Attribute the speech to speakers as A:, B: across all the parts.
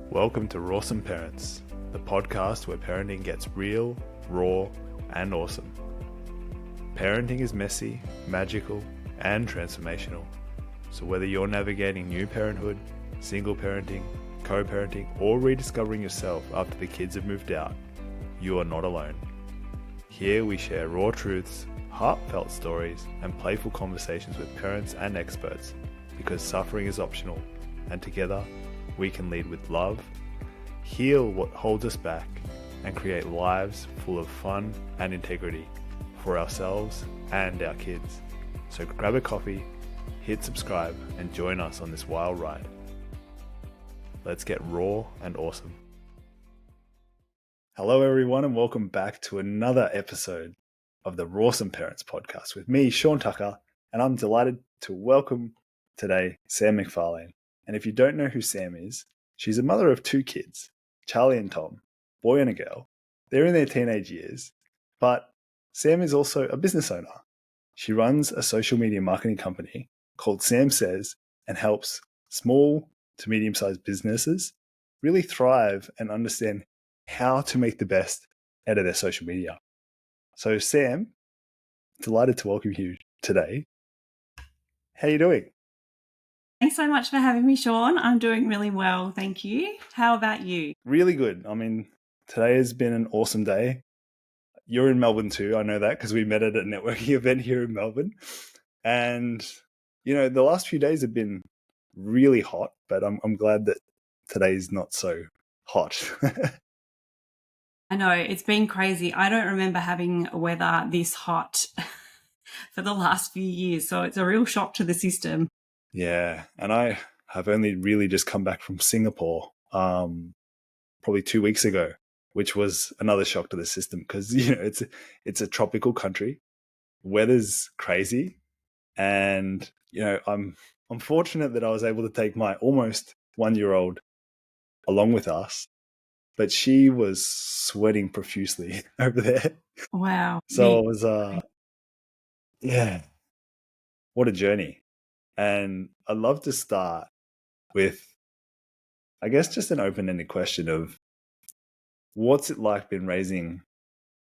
A: Welcome to Rawsome Parents, the podcast where parenting gets real, raw, and awesome. Parenting is messy, magical, and transformational. So whether you're navigating new parenthood, single parenting, co-parenting, or rediscovering yourself after the kids have moved out, you are not alone. Here we share raw truths, heartfelt stories, and playful conversations with parents and experts, because suffering is optional, and together we can lead with love, heal what holds us back, and create lives full of fun and integrity for ourselves and our kids. So grab a coffee, hit subscribe, and join us on this wild ride. Let's get raw and awesome. Hello everyone, and welcome back to another episode of the Rawsome Parents podcast with me, Sean Tucker, and I'm delighted to welcome today Sam McFarlane. And if you don't know who Sam is, she's a mother of two kids, Charlie and Tom, boy and a girl. They're in their teenage years, but Sam is also a business owner. She runs a social media marketing company called Sam Says and helps small to medium-sized businesses really thrive and understand how to make the best out of their social media. So Sam, delighted to welcome you today. How are you doing?
B: Thanks so much for having me, Sean. I'm doing really well, thank you. How about you?
A: Really good. I mean, today has been an awesome day. You're in Melbourne too, I know that, because we met at a networking event here in Melbourne. And, you know, the last few days have been really hot, but I'm glad that today's not so hot.
B: I know, it's been crazy. I don't remember having weather this hot for the last few years, so it's a real shock to the system.
A: Yeah, and I have only really just come back from Singapore probably 2 weeks ago, which was another shock to the system because, you know, it's a tropical country. Weather's crazy, and, you know, I'm fortunate that I was able to take my almost 1-year-old along with us, but she was sweating profusely over there.
B: Wow.
A: So it was, yeah, what a journey. And I'd love to start with, I guess, just an open-ended question of what's it like been raising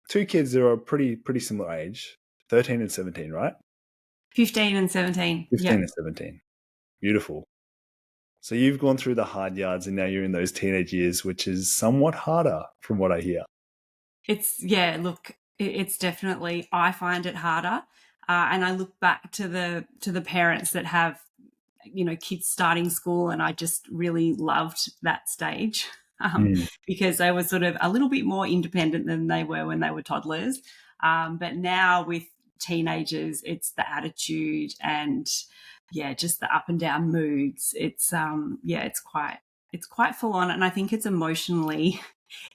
A: two kids that are a pretty similar age, 13 and 17, right?
B: 15 and 17.
A: 15
B: Yep.
A: and 17. Beautiful. So you've gone through the hard yards and now you're in those teenage years, which is somewhat harder from what I hear.
B: It's definitely, I find it harder. And I look back to the parents that have, you know, kids starting school, and I just really loved that stage because they were sort of a little bit more independent than they were when they were toddlers. But now with teenagers, it's the attitude and just the up and down moods. It's quite full on, and I think it's emotionally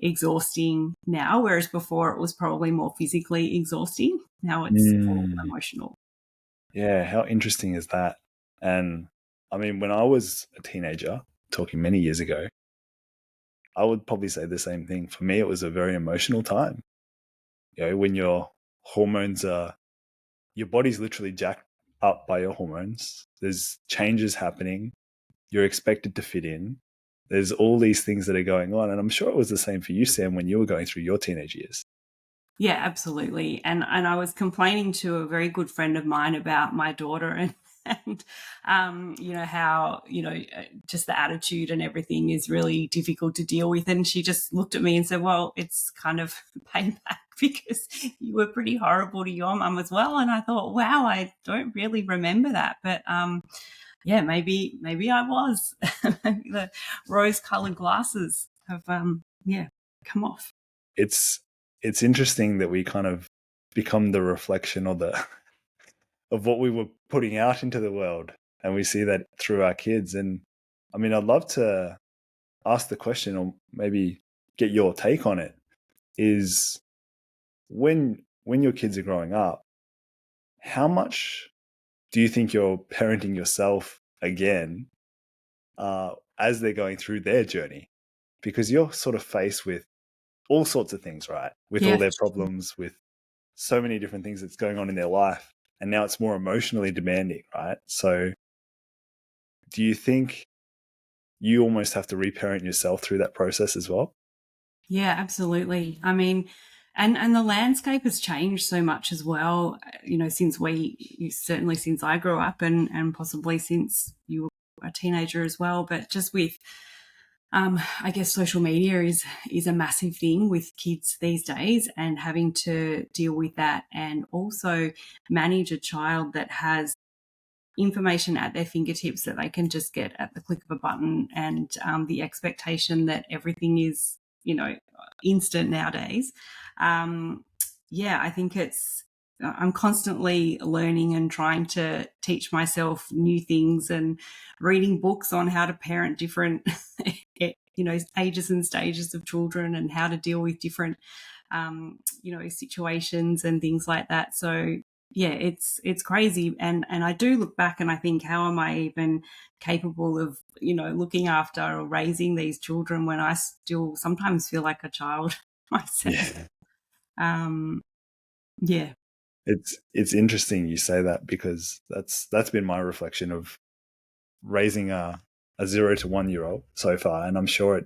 B: exhausting now, whereas before it was probably more physically exhausting. Now it's all emotional.
A: Yeah, how interesting is that? And I mean, when I was a teenager, talking many years ago, I would probably say the same thing. For me, it was a very emotional time. You know, when your body's literally jacked up by your hormones. There's changes happening. You're expected to fit in. There's all these things that are going on. And I'm sure it was the same for you, Sam, when you were going through your teenage years.
B: Yeah, absolutely. And I was complaining to a very good friend of mine about my daughter and you know, how, you know, just the attitude and everything is really difficult to deal with. And she just looked at me and said, well, it's kind of payback because you were pretty horrible to your mum as well. And I thought, wow, I don't really remember that. But yeah, maybe I was. Maybe the rose-colored glasses have come off.
A: It's interesting that we kind of become the reflection of what we were putting out into the world, and we see that through our kids. And I mean, I'd love to ask the question, or maybe get your take on it, is when your kids are growing up, how much do you think you're parenting yourself again as they're going through their journey? Because you're sort of faced with all sorts of things, right? With all their problems, with so many different things that's going on in their life. And now it's more emotionally demanding, right? So do you think you almost have to reparent yourself through that process as well.
B: Yeah, absolutely. I mean, and the landscape has changed so much as well, since certainly since I grew up, and possibly since you were a teenager as well, but just with I guess social media is a massive thing with kids these days, and having to deal with that, and also manage a child that has information at their fingertips that they can just get at the click of a button, and the expectation that everything is, instant nowadays. Yeah, I think I'm constantly learning and trying to teach myself new things, and reading books on how to parent different, ages and stages of children, and how to deal with different, situations and things like that. So yeah, it's crazy, and I do look back and I think, how am I even capable of looking after or raising these children when I still sometimes feel like a child myself.
A: Yeah.
B: um yeah.
A: It's interesting you say that, because that's been my reflection of raising a 0 to 1 year old so far, and I'm sure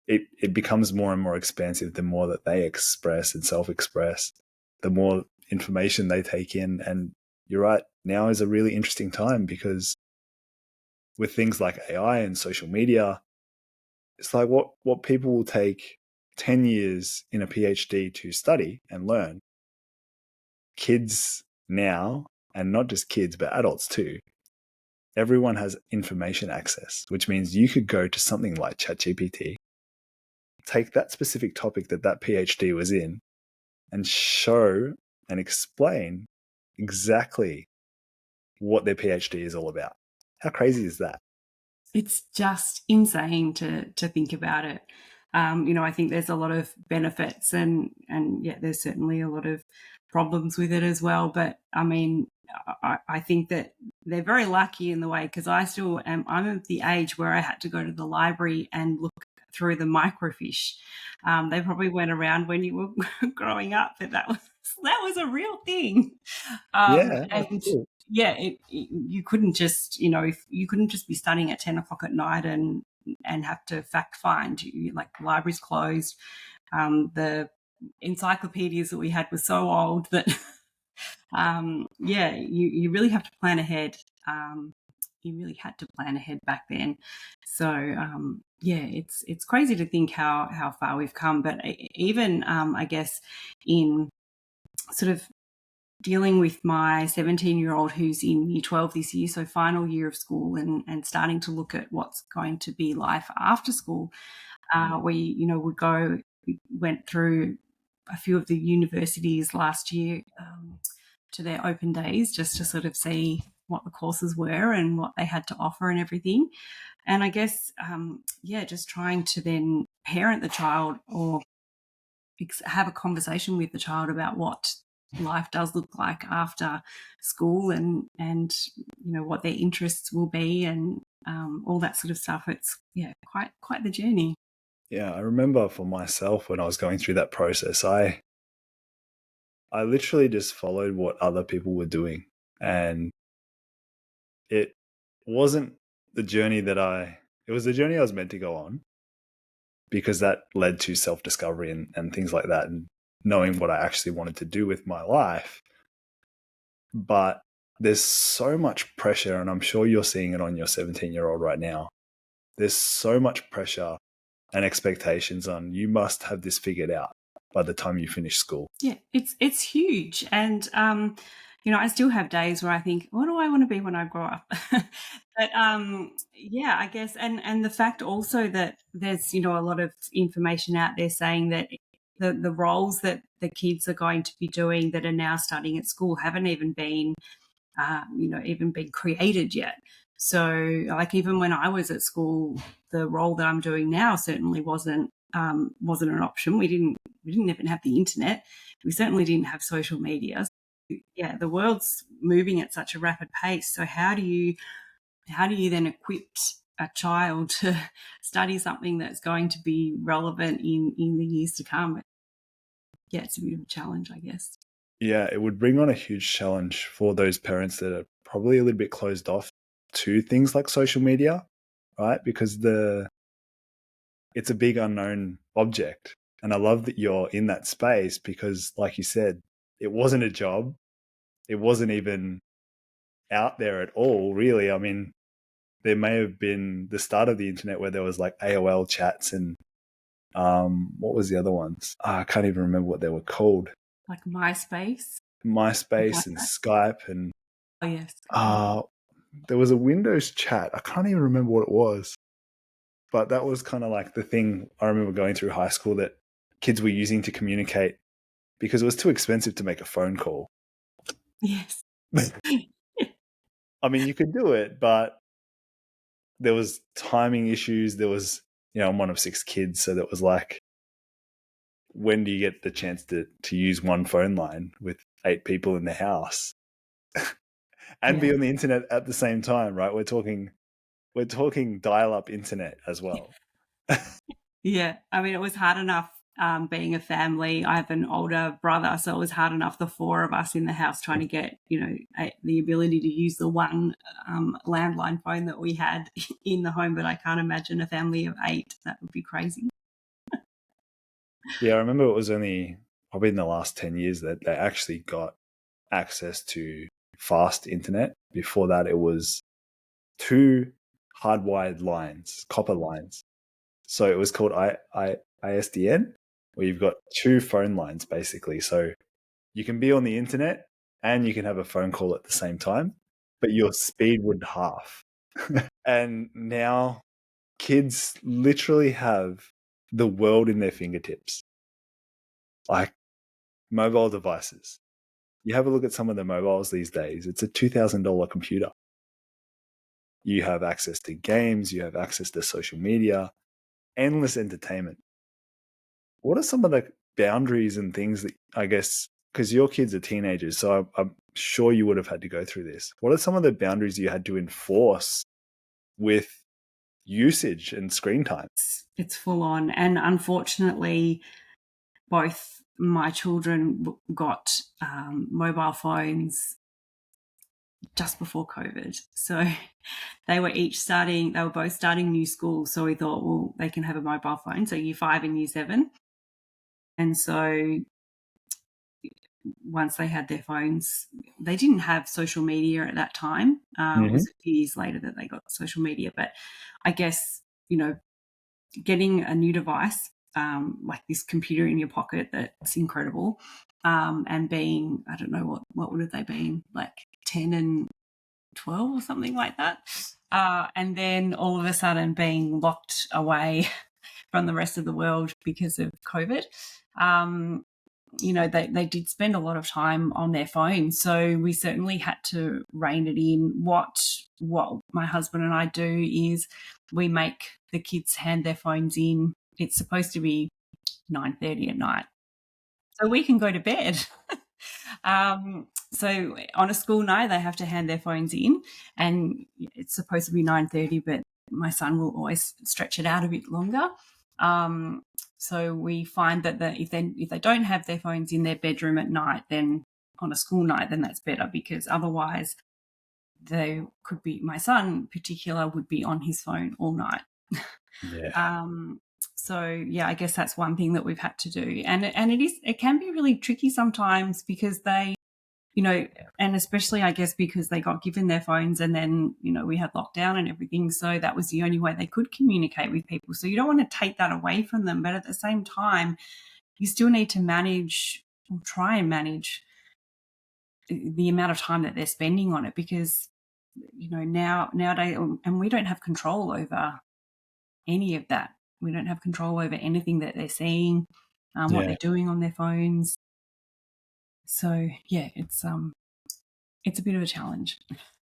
A: it becomes more and more expansive the more that they express and self-express, the more information they take in. And you're right, now is a really interesting time, because with things like AI and social media, it's like what people will take 10 years in a PhD to study and learn, kids now, and not just kids, but adults too, everyone has information access, which means you could go to something like ChatGPT, take that specific topic that PhD was in, and show and explain exactly what their PhD is all about. How crazy is that?
B: It's just insane to think about it. I think there's a lot of benefits, and yeah, there's certainly a lot of problems with it as well. But I mean, I think that they're very lucky in the way, because I'm at the age where I had to go to the library and look through the microfiche. They probably went around when you were growing up, but that was a real thing.
A: Yeah, that's
B: And
A: cool.
B: yeah, you couldn't just, if you couldn't just be studying at 10 o'clock at night and have to fact find. Like, the library's closed. The encyclopedias that we had were so old that yeah, you really have to plan ahead. You really had to plan ahead back then. So yeah, it's crazy to think how far we've come. But even I guess in sort of dealing with my 17-year-old who's in year 12 this year, so final year of school, and starting to look at what's going to be life after school. We went through a few of the universities last year, to their open days, just to sort of see what the courses were and what they had to offer and everything. And I guess, yeah, just trying to then parent the child, or have a conversation with the child about what life does look like after school, and what their interests will be, and all that sort of stuff. It's, yeah, quite the journey.
A: Yeah, I remember for myself when I was going through that process, I literally just followed what other people were doing, and it wasn't the journey it was the journey I was meant to go on, because that led to self-discovery and things like that, and knowing what I actually wanted to do with my life. But there's so much pressure, and I'm sure you're seeing it on your 17-year-old right now. There's so much pressure and expectations on, you must have this figured out by the time you finish school.
B: Yeah, it's huge. And I still have days where I think, what do I want to be when I grow up? But yeah, I guess, and the fact also that there's, a lot of information out there saying that the roles that the kids are going to be doing that are now studying at school haven't even been even been created yet. So, like, even when I was at school, the role that I'm doing now certainly wasn't an option. We didn't even have the internet. We certainly didn't have social media. So, yeah, the world's moving at such a rapid pace. So how do you then equip a child to study something that's going to be relevant in the years to come? Yeah, it's a bit of a challenge, I guess.
A: Yeah, it would bring on a huge challenge for those parents that are probably a little bit closed off to things like social media, right? Because it's a big unknown object. And I love that you're in that space because, like you said, it wasn't a job. It wasn't even out there at all, really. I mean, there may have been the start of the internet where there was like AOL chats and what was the other ones? I can't even remember what they were called.
B: Like MySpace.
A: MySpace
B: Like
A: and
B: that.
A: Skype and
B: Oh, yes.
A: there was a Windows chat. I can't even remember what it was. But that was kind of like the thing I remember going through high school that kids were using to communicate because it was too expensive to make a phone call.
B: Yes.
A: I mean, you could do it, but there was timing issues. There was, I'm one of 6 kids, so that was like, when do you get the chance to use one phone line with 8 people in the house and be on the internet at the same time, right? We're talking dial-up internet as well.
B: Yeah. I mean, it was hard enough being a family. I have an older brother, so it was hard enough, the 4 of us in the house trying to get, the ability to use the one landline phone that we had in the home. But I can't imagine a family of 8. That would be crazy.
A: Yeah, I remember it was only probably in the last 10 years that they actually got access to fast internet. Before that, it was 2 hardwired lines, copper lines. So it was called ISDN, where you've got 2 phone lines basically. So you can be on the internet and you can have a phone call at the same time, but your speed would half. And now kids literally have the world in their fingertips, like mobile devices. You have a look at some of the mobiles these days, it's a $2,000 computer. You have access to games, you have access to social media, endless entertainment. What are some of the boundaries and things that, I guess, because your kids are teenagers, so I'm sure you would have had to go through this. What are some of the boundaries you had to enforce with usage and screen time?
B: It's full on. And unfortunately, both my children got mobile phones just before COVID. So they were both starting new schools. So we thought, well, they can have a mobile phone. So year 5 and year 7. And so once they had their phones, they didn't have social media at that time. It was a few years later that they got social media. But I guess, getting a new device, like this computer in your pocket, that's incredible. And being, I don't know, what would have they been, like 10 and 12 or something like that. And then all of a sudden being locked away from the rest of the world because of COVID. They did spend a lot of time on their phones. So we certainly had to rein it in. What my husband and I do is we make the kids hand their phones in. It's supposed to be 9:30 at night, so we can go to bed. So on a school night, they have to hand their phones in, and it's supposed to be 9:30, but my son will always stretch it out a bit longer. So we find that if they don't have their phones in their bedroom at night, then on a school night, then that's better, because otherwise my son in particular would be on his phone all night.
A: Yeah.
B: So yeah, I guess that's one thing that we've had to do, and it can be really tricky sometimes because they, and especially I guess because they got given their phones and then we had lockdown and everything, so that was the only way they could communicate with people. So you don't want to take that away from them, but at the same time, you still need to manage or try and manage the amount of time that they're spending on it, because nowadays, and we don't have control over any of that. We don't have control over anything that they're seeing, what they're doing on their phones. So yeah, it's a bit of a challenge.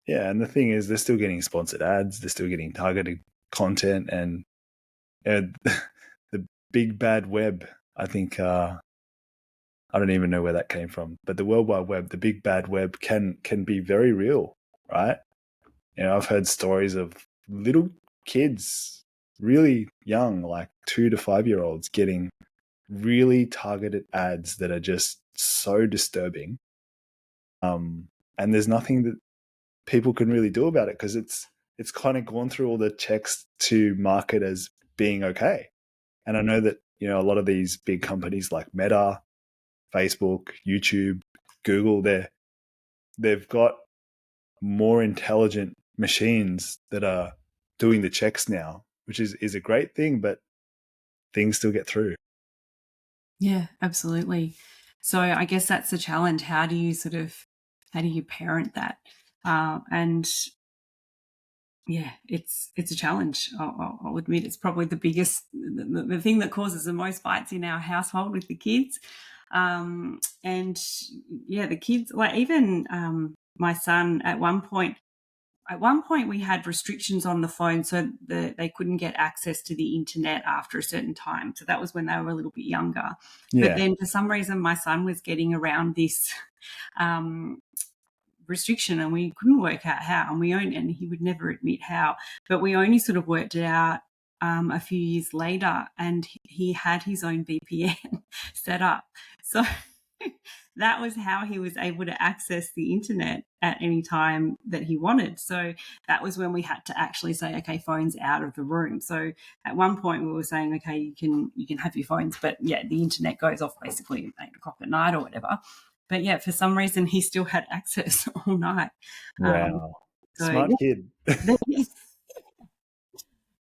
A: Yeah, and the thing is, they're still getting sponsored ads, they're still getting targeted content, and the big bad web. I think I don't even know where that came from, but the World Wide Web, the big bad web, can be very real, right? I've heard stories of little kids, really young, like 2 to 5-year-olds, getting really targeted ads that are just so disturbing. And there's nothing that people can really do about it because it's it's kind of gone through all the checks to market as being okay. And I know that, you know, a lot of these big companies like Meta, Facebook, YouTube, Google, they've got more intelligent machines that are doing the checks now, which is a great thing, but things still get through.
B: Yeah, absolutely. So I guess that's the challenge. How do you parent that? And yeah, it's a challenge. I'll admit it's probably the biggest, the thing that causes the most fights in our household with the kids. And yeah, the kids, like even my son at one point, we had restrictions on the phone so that they couldn't get access to the internet after a certain time. So that was when they were a little bit younger. But
A: Yeah.
B: then for some reason, my son was getting around this restriction and we couldn't work out how. And he would never admit how. But we only sort of worked it out a few years later, and he had his own VPN set up. So that was how he was able to access the internet at any time that he wanted. So that was when we had to actually say, okay, phones out of the room. So at one point we were saying, okay, you can have your phones, but yeah, the internet goes off basically at 8 o'clock at night or whatever. But yeah, for some reason he still had access all night.
A: Wow.
B: So
A: Smart kid.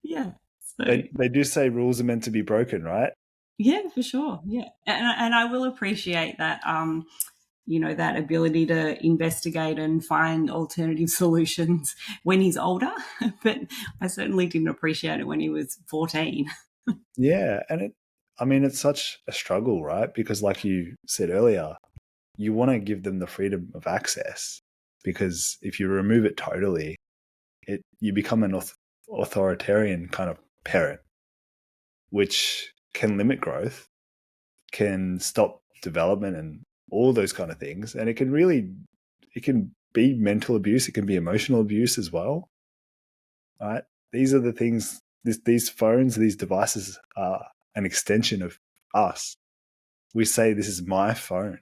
B: yeah. So
A: They do say rules are meant to be broken, right?
B: yeah, for sure. Yeah. And I will appreciate that, that ability to investigate and find alternative solutions when he's older. But I certainly didn't appreciate it when he was 14.
A: Yeah. And it's such a struggle, right? Because like you said earlier, you want to give them the freedom of access, because if you remove it totally, you become an authoritarian kind of parent, which can limit growth, can stop development and all those kind of things. And it can be mental abuse. It can be emotional abuse as well, right? These are the things, these phones, these devices are an extension of us. We say, this is my phone,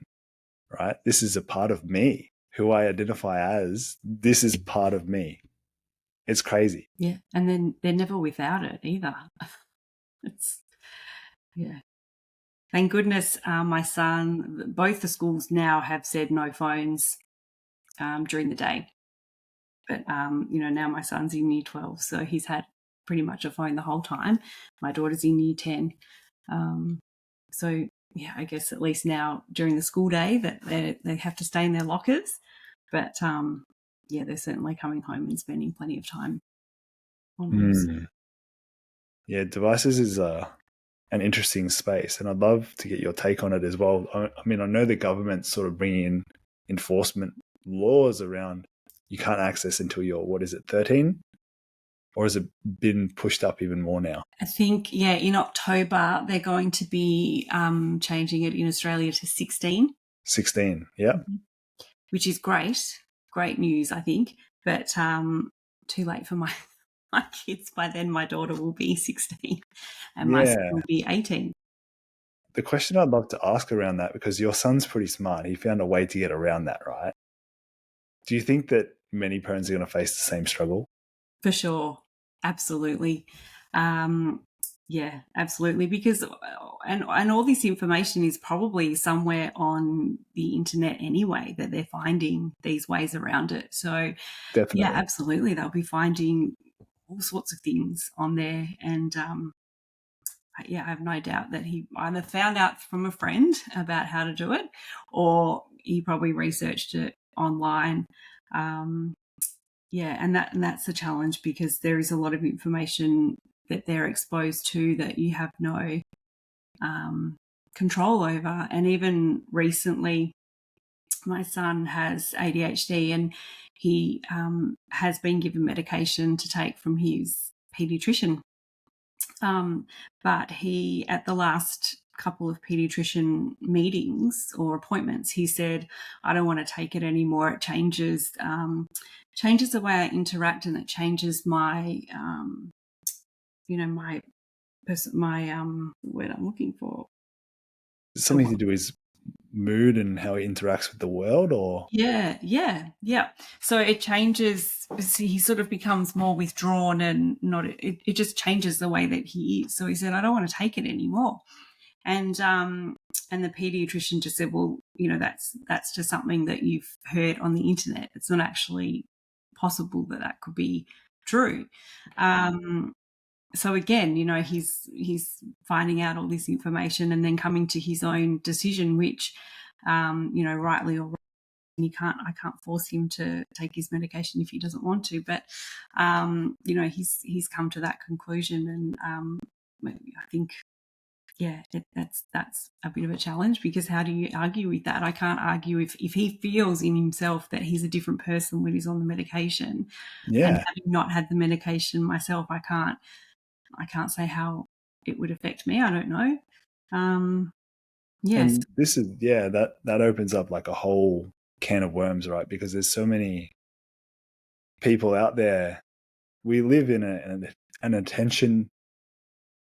A: right? This is a part of me, who I identify as. This is part of me. It's crazy.
B: Yeah. And then they're never without it either. Yeah. Thank goodness my son, both the schools now have said no phones during the day. But, now my son's in year 12, so he's had pretty much a phone the whole time. My daughter's in year 10. So, yeah, I guess at least now during the school day that they have to stay in their lockers. But, yeah, they're certainly coming home and spending plenty of time on them.
A: Yeah, devices is an interesting space, and I'd love to get your take on it as well. I know the government's sort of bringing in enforcement laws around you can't access until you're, 13? Or has it been pushed up even more now?
B: I think, yeah, in October they're going to be changing it in Australia to 16.
A: 16, yeah.
B: Mm-hmm. Which is great. Great news, I think. But too late for my kids. By then my daughter will be 16 and my son will be 18.
A: The question I'd love to ask around that, because your son's pretty smart, he found a way to get around that, right? Do you think that many parents are going to face the same struggle?
B: For sure. Absolutely. Yeah, absolutely. Because and all this information is probably somewhere on the internet anyway, that they're finding these ways around it. So
A: definitely,
B: yeah, absolutely, they'll be finding all sorts of things on there. And yeah, I have no doubt that he either found out from a friend about how to do it, or he probably researched it online. Yeah, and that's the challenge, because there is a lot of information that they're exposed to that you have no control over. And even recently, my son has ADHD, and he has been given medication to take from his pediatrician. But he, at the last couple of pediatrician meetings or appointments, he said, I don't want to take it anymore. It changes the way I interact, and it changes my my word I'm looking for.
A: Something to do with mood and how he interacts with the world, or?
B: Yeah. So it changes. He sort of becomes more withdrawn and not. It just changes the way that he is. So he said, "I don't want to take it anymore." And the pediatrician just said, "Well, that's just something that you've heard on the internet. It's not actually possible that could be true." So again, he's finding out all this information and then coming to his own decision, which, rightly or wrong, I can't force him to take his medication if he doesn't want to, but he's come to that conclusion, and I think, that's a bit of a challenge, because how do you argue with that? I can't argue if he feels in himself that he's a different person when he's on the medication.
A: Yeah.
B: And having not had the medication myself, I can't say how it would affect me. I don't know. Yes.
A: And this is, that opens up like a whole can of worms, right? Because there's so many people out there. We live in an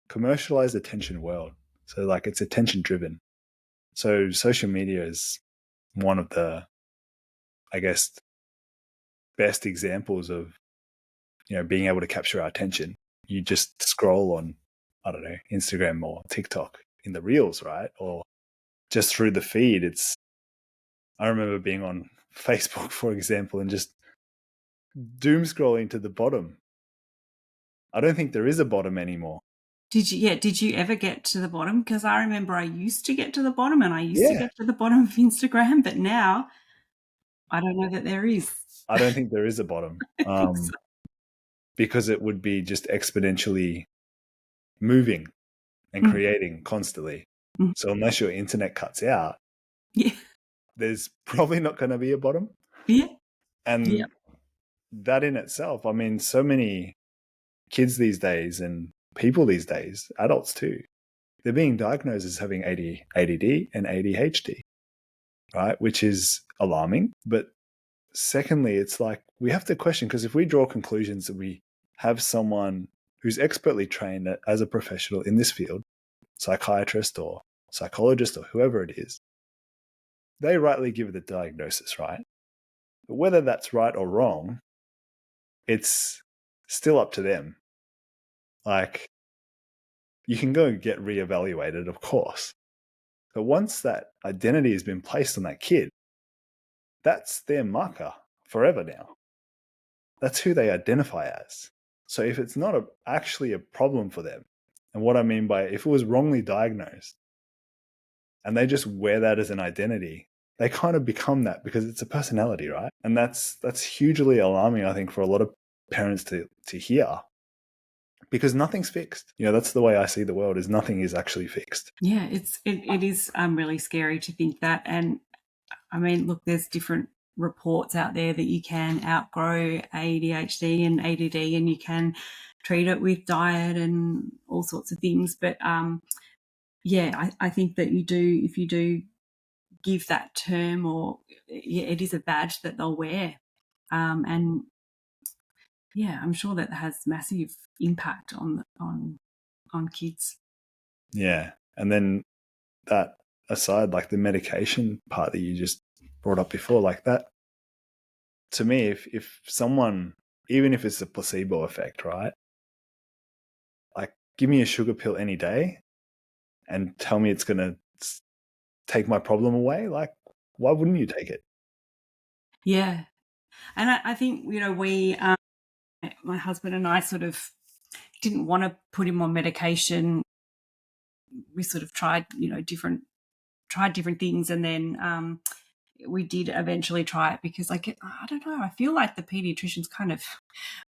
A: commercialized attention world. So like it's attention driven. So social media is one of the, I guess, best examples of, being able to capture our attention. You just scroll on, I don't know, Instagram or TikTok in the reels, right? Or just through the feed. I remember being on Facebook, for example, and just doom scrolling to the bottom. I don't think there is a bottom anymore.
B: Did you ever get to the bottom? Because I remember I used to get to the bottom, and I used to get to the bottom of Instagram, but now I don't know that there is.
A: I don't think there is a bottom. Because it would be just exponentially moving and creating constantly.
B: Mm.
A: So unless your internet cuts out, there's probably not going to be a bottom.
B: Yeah.
A: And that in itself, I mean, so many kids these days and people these days, adults too, they're being diagnosed as having ADD and ADHD, right? Which is alarming. But secondly, it's like we have to question, because if we draw conclusions that we have someone who's expertly trained as a professional in this field, psychiatrist or psychologist or whoever it is, they rightly give the diagnosis, right? But whether that's right or wrong, it's still up to them. Like, you can go and get reevaluated, of course. But once that identity has been placed on that kid, that's their marker forever now. That's who they identify as. So if it's not actually a problem for them, and what I mean by if it was wrongly diagnosed and they just wear that as an identity, they kind of become that because it's a personality, right? And that's hugely alarming, I think, for a lot of parents to hear, because nothing's fixed. That's the way I see the world, is nothing is actually fixed.
B: Yeah, it is really scary to think that. And I mean, look, there's different reports out there that you can outgrow ADHD and ADD, and you can treat it with diet and all sorts of things. But I think that if you do give that term, or it is a badge that they'll wear, and I'm sure that has massive impact on kids.
A: Yeah, and then that aside, like the medication part that you just brought up before, like that, to me, if someone, even if it's a placebo effect, right? Like, give me a sugar pill any day and tell me it's going to take my problem away. Like, why wouldn't you take it?
B: Yeah. And I think, we, my husband and I sort of didn't want to put him on medication. We sort of tried different things, and then we did eventually try it, because I don't know, I feel like the pediatricians kind of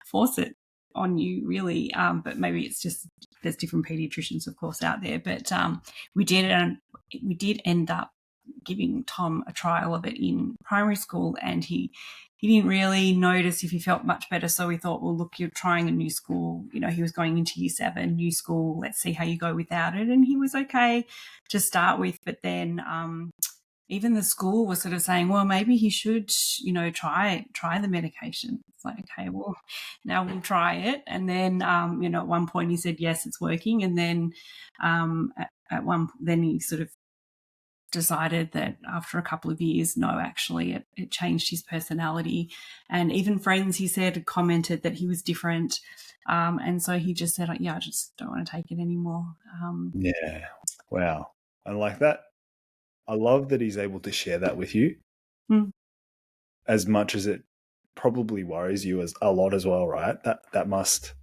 B: force it on you, really, but maybe it's just there's different pediatricians, of course, out there. But we did end up giving Tom a trial of it in primary school, and he didn't really notice if he felt much better. So we thought, well, look, you're trying a new school. He was going into year 7, new school. Let's see how you go without it. And he was okay to start with. But then even the school was sort of saying, well, maybe he should, try the medication. It's like, okay, well, now we'll try it. And then, at one point he said, yes, it's working. And then then he sort of decided that after a couple of years, no, actually it changed his personality. And even friends, he said, commented that he was different. And so he just said, yeah, I just don't want to take it anymore.
A: Yeah. Wow. And like that, I love that he's able to share that with you, as much as it probably worries you as a lot as well, right? That must,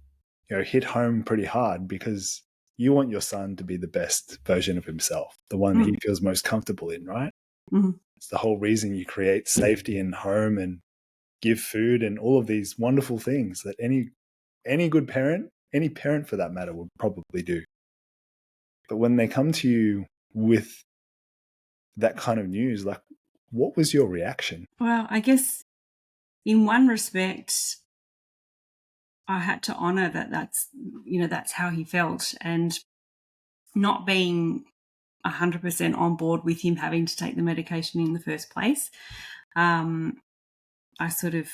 A: hit home pretty hard, because you want your son to be the best version of himself, the one that he feels most comfortable in, right? It's the whole reason you create safety in home and give food and all of these wonderful things that any good parent, any parent for that matter, would probably do. But when they come to you with that kind of news, like, what was your reaction?
B: Well, I guess in one respect, I had to honor that that's how he felt, and not being 100% on board with him having to take the medication in the first place. I sort of,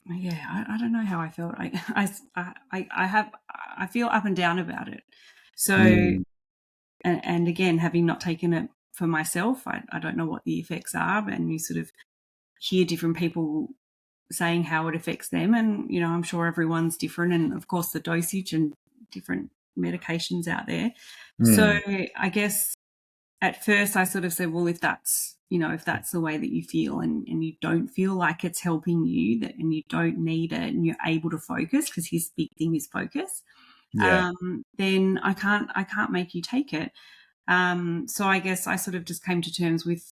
B: I don't know how I felt. I feel up and down about it. So, and again, having not taken it for myself, I don't know what the effects are, and you sort of hear different people saying how it affects them, and I'm sure everyone's different, and of course the dosage and different medications out there. So I guess at first I sort of said, well, if that's the way that you feel, and you don't feel like it's helping you, and you don't need it, and you're able to focus, because his big thing is focus, then I can't make you take it. So I guess I sort of just came to terms with,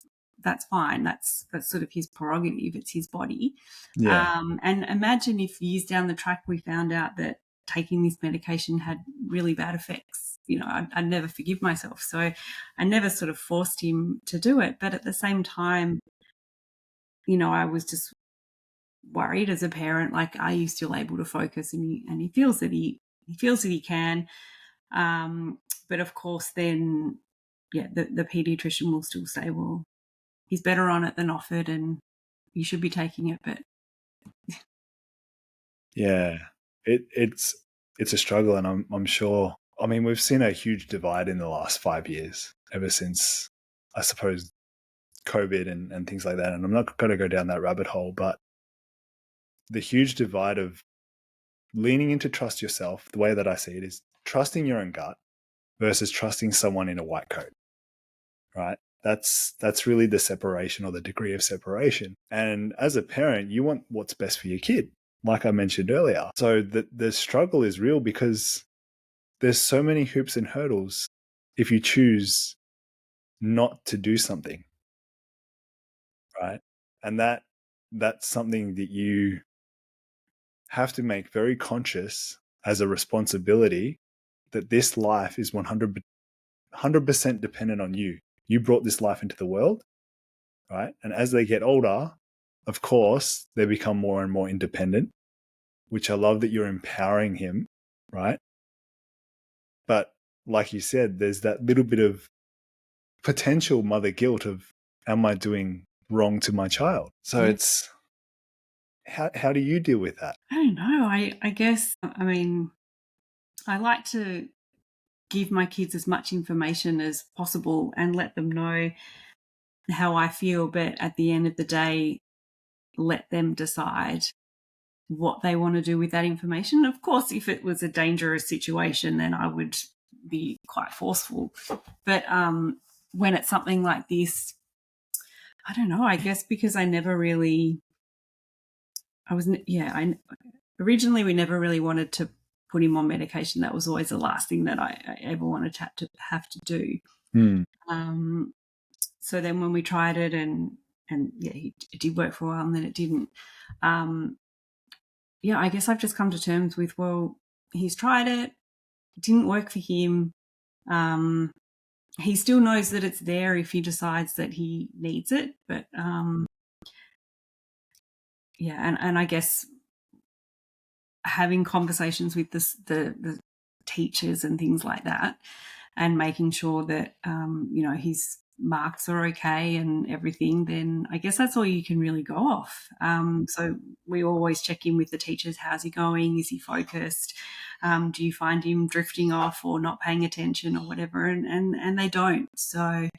B: that's fine. That's sort of his prerogative. It's his body. And imagine if years down the track we found out that taking this medication had really bad effects. I'd never forgive myself. So I never sort of forced him to do it. But at the same time, I was just worried as a parent, like, are you still able to focus? And he feels that he can. But of course, then, the pediatrician will still say, well, he's better on it than off it, and you should be taking it. But
A: it's a struggle, and I'm sure. I mean, we've seen a huge divide in the last 5 years, ever since, I suppose, COVID and things like that. And I'm not going to go down that rabbit hole, but the huge divide of leaning into trust yourself, the way that I see it, is trusting your own gut versus trusting someone in a white coat, right? That's really the separation, or the degree of separation. And as a parent, you want what's best for your kid, like I mentioned earlier. So the struggle is real, because there's so many hoops and hurdles if you choose not to do something, right? And that's something that you have to make very conscious as a responsibility, that this life is 100% dependent on you. You brought this life into the world, right? And as they get older, of course, they become more and more independent, which I love that you're empowering him, right? But like you said, there's that little bit of potential mother guilt of, am I doing wrong to my child? So it's, how do you deal with that?
B: I don't know. I guess, I mean, I like to give my kids as much information as possible and let them know how I feel, but at the end of the day, let them decide what they want to do with that information. Of course, if it was a dangerous situation, then I would be quite forceful. But when it's something like this, I don't know, I guess because originally we never really wanted to put him on medication. That was always the last thing that I ever wanted to have to do. So then when we tried it, and it did work for a while, and then it didn't. I guess I've just come to terms with, well, he's tried it. It didn't work for him. He still knows that it's there if he decides that he needs it. But and I guess having conversations with the teachers and things like that, and making sure that his marks are okay and everything, then I guess that's all you can really go off. So we always check in with the teachers. How's he going? Is he focused? do you find him drifting off or not paying attention or whatever? And they don't. So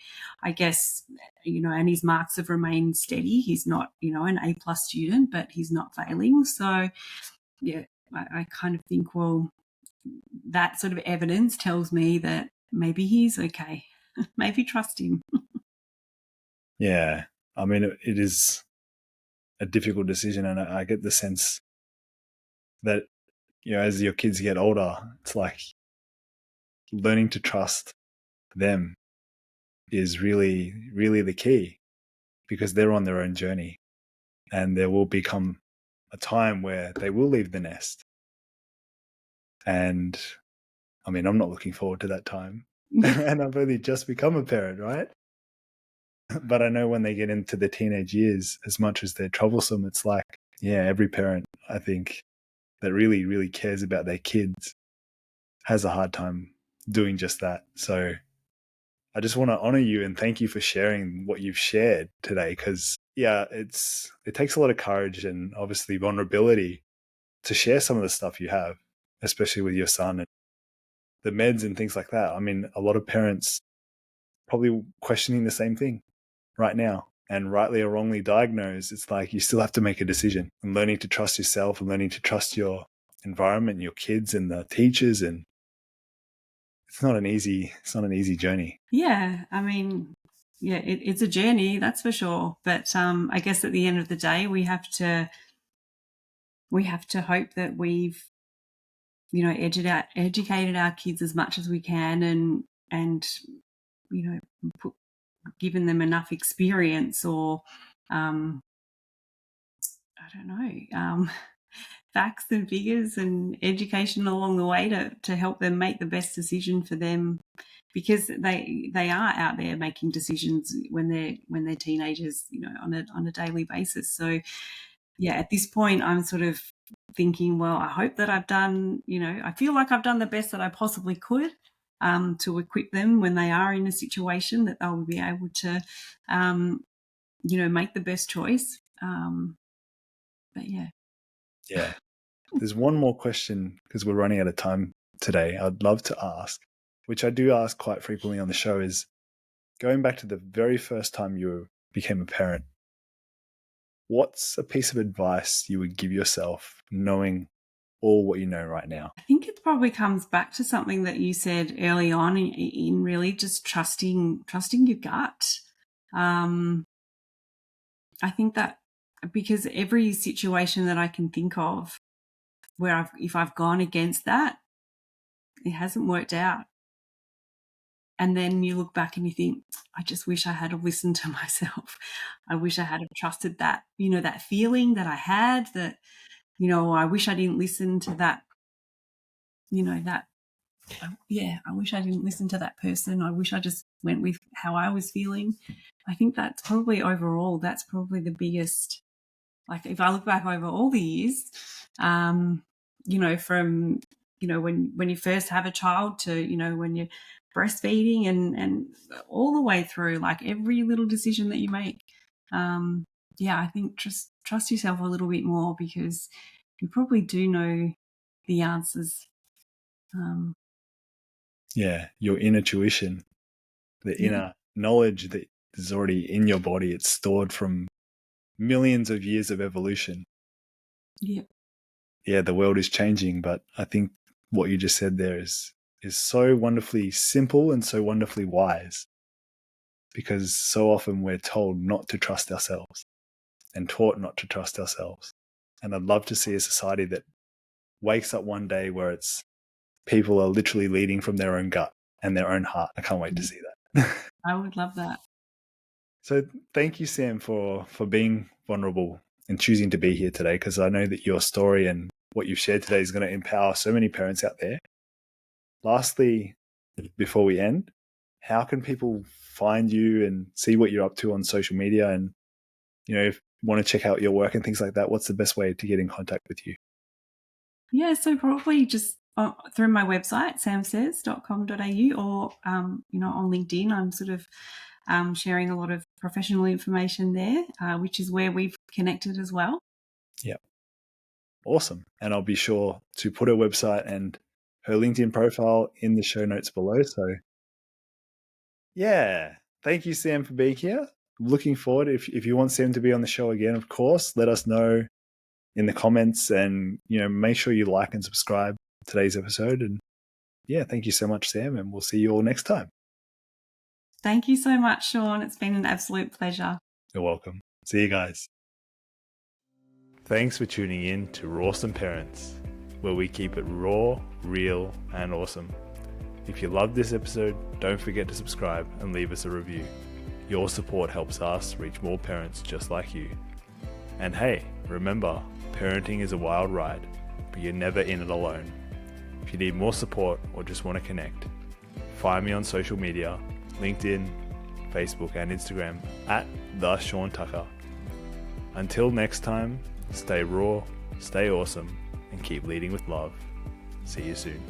B: I guess, and his marks have remained steady. He's not, an A+ student, but he's not failing. So yeah, I kind of think, well, that sort of evidence tells me that maybe he's okay. Maybe trust him.
A: Yeah. I mean, it is a difficult decision, and I get the sense that, as your kids get older, it's like learning to trust them is really, really the key, because they're on their own journey, and there will become a time where they will leave the nest. And I mean, I'm not looking forward to that time. And I've only just become a parent, right? But I know when they get into the teenage years, as much as they're troublesome, it's like, yeah, every parent, I think, that really, really cares about their kids has a hard time doing just that. So I just want to honor you and thank you for sharing what you've shared today, because, yeah, it takes a lot of courage and obviously vulnerability to share some of the stuff you have, especially with your son and the meds and things like that. I mean, a lot of parents probably questioning the same thing right now, and rightly or wrongly diagnosed, it's like you still have to make a decision, and learning to trust yourself and learning to trust your environment and your kids and the teachers. And it's not an easy journey.
B: Yeah, I mean, yeah, it's a journey, that's for sure. But I guess at the end of the day, we have to hope that we've, educated our kids as much as we can, and given them enough experience, or I don't know, facts and figures and education along the way to help them make the best decision for them, because they are out there making decisions when they're teenagers, on a daily basis. So yeah, at this point, I'm sort of thinking, well, I hope that I've done, I feel like I've done the best that I possibly could, to equip them when they are in a situation that they'll be able to, make the best choice. But yeah.
A: Yeah. There's one more question, because we're running out of time today, I'd love to ask, which I do ask quite frequently on the show, is going back to the very first time you became a parent, what's a piece of advice you would give yourself knowing all what you know right now?
B: I think it probably comes back to something that you said early on in really just trusting your gut. I think that, because every situation that I can think of where if I've gone against that, it hasn't worked out. And then you look back and you think, I just wish I had listened to myself. I wish I had trusted that, that feeling that I had, that, I wish I didn't listen to that, I wish I didn't listen to that person. I wish I just went with how I was feeling. I think that's probably overall, that's probably the biggest, like if I look back over all the years, from, when you first have a child to, when you're breastfeeding and all the way through, like every little decision that you make. I think just trust yourself a little bit more, because you probably do know the answers.
A: Your inner tuition, the inner knowledge that is already in your body. It's stored from millions of years of evolution. Yeah, the world is changing, but I think what you just said there is so wonderfully simple and so wonderfully wise, because so often we're told not to trust ourselves and taught not to trust ourselves. And I'd love to see a society that wakes up one day where it's people are literally leading from their own gut and their own heart. I can't wait to see that.
B: I would love that.
A: So thank you, Sam, for being vulnerable and choosing to be here today, because I know that your story and what you've shared today is going to empower so many parents out there. Lastly, before we end, how can people find you and see what you're up to on social media? And, if you want to check out your work and things like that, what's the best way to get in contact with you?
B: Yeah, so probably just through my website, samsays.com.au, or, on LinkedIn. I'm sort of sharing a lot of professional information there, which is where we've connected as well.
A: Yeah. Awesome. And I'll be sure to put her website and her LinkedIn profile in the show notes below. So yeah, thank you, Sam, for being here. Looking forward. If you want Sam to be on the show again, of course, let us know in the comments, and make sure you like and subscribe to today's episode. And yeah, thank you so much, Sam, and we'll see you all next time.
B: Thank you so much, Sean. It's been an absolute pleasure.
A: You're welcome. See you guys. Thanks for tuning in to Rawsome Parents, where we keep it raw, real, and awesome. If you loved this episode, don't forget to subscribe and leave us a review. Your support helps us reach more parents just like you. And hey, remember, parenting is a wild ride, but you're never in it alone. If you need more support or just want to connect, find me on social media, LinkedIn, Facebook, and Instagram at @TheSeanTucker. Until next time, stay raw, stay awesome, and keep leading with love. See you soon.